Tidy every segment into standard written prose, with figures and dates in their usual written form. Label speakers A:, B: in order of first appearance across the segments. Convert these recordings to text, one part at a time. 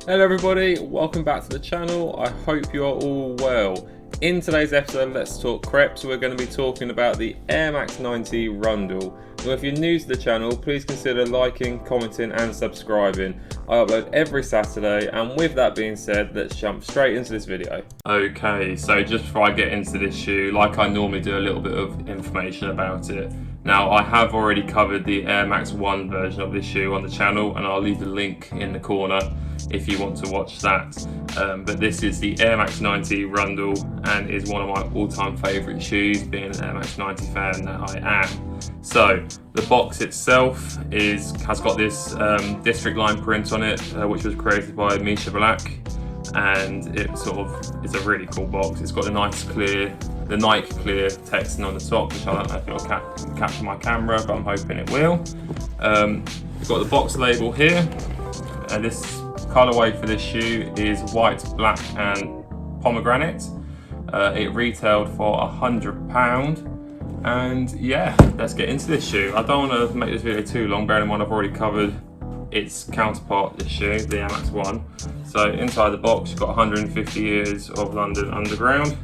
A: Hello everybody, welcome back to the channel. I hope you are all well. In today's episode, let's talk Creps. We're going to be talking about the Air Max 90 Roundel. Now, if you're new to the channel, please consider liking, commenting and subscribing. I upload every Saturday, and with that being said, let's jump straight into this video. Okay, so just before I get into this shoe, like I normally do, a little bit of information about it. Now, I have already covered the Air Max 1 version of this shoe on the channel, and I'll leave the link in the corner if you want to watch that. But this is the Air Max 90 Roundel and is one of my all-time favourite shoes, being an Air Max 90 fan that I am. So the box itself has got this district line print on it, which was created by Misha Black, and it it's a really cool box. It's got the Nike clear texting on the top, which I don't know if it'll capture my camera, but I'm hoping it will. We've got the box label here, and this colorway for this shoe is white, black and pomegranate. It retailed for £100, and yeah, let's get into this shoe. I don't want to make this video too long, bearing in mind I've already covered its counterpart, this shoe, the Air Max 1. So inside the box you've got 150 years of London Underground.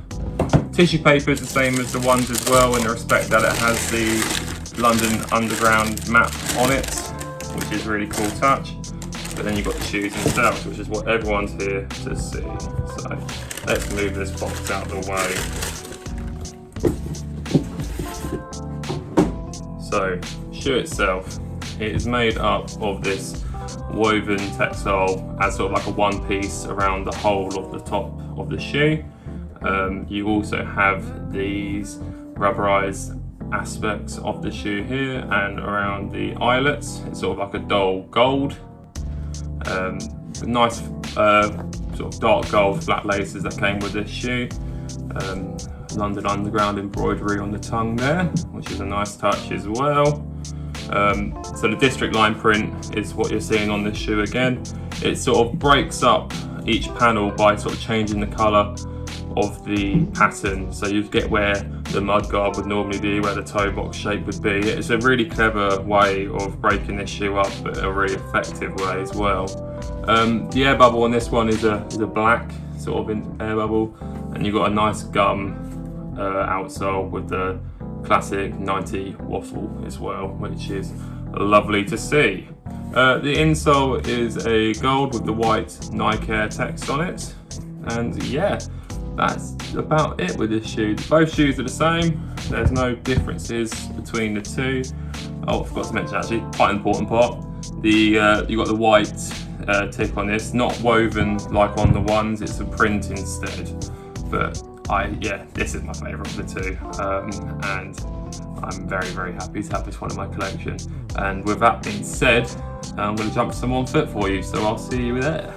A: Tissue paper is the same as the ones as well, in the respect that it has the London Underground map on it, which is really cool touch. But then you've got the shoes themselves, which is what everyone's here to see. So let's move this box out of the way. So, shoe itself, it is made up of this woven textile as sort of like a one piece around the whole of the top of the shoe. You also have these rubberized aspects of the shoe here and around the eyelets. It's sort of like a dull gold. Nice sort of dark gold flat laces that came with this shoe. London Underground embroidery on the tongue there, which is a nice touch as well. So the district line print is what you're seeing on this shoe again. It sort of breaks up each panel by sort of changing the colour of the pattern, so you get where the mudguard would normally be, where the toe box shape would be. It's a really clever way of breaking this shoe up, but a really effective way as well. The air bubble on this one is a black sort of air bubble, and you've got a nice gum outsole with the classic 90 waffle as well, which is lovely to see. The insole is a gold with the white Nike Air text on it, and yeah, that's about it with this shoe. Both shoes are the same. There's no differences between the two. Oh, I forgot to mention actually, quite an important part. You got the white tip on this, not woven like on the ones. It's a print instead. But this is my favourite of the two, and I'm very, very happy to have this one in my collection. And with that being said, I'm going to jump to some on foot for you. So I'll see you there.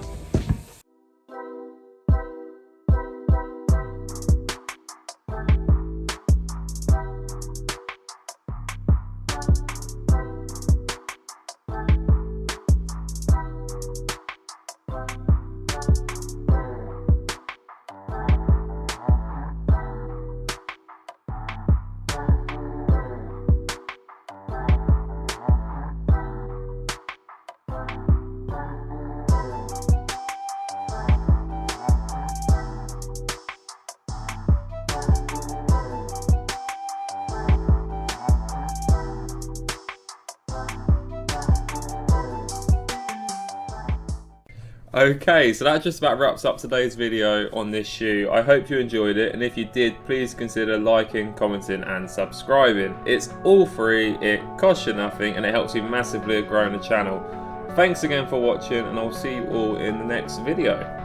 A: Okay, so that just about wraps up today's video on this shoe. I hope you enjoyed it, and if you did, please consider liking, commenting and subscribing. It's all free, it costs you nothing, and it helps you massively grow the channel. Thanks again for watching, and I'll see you all in the next video.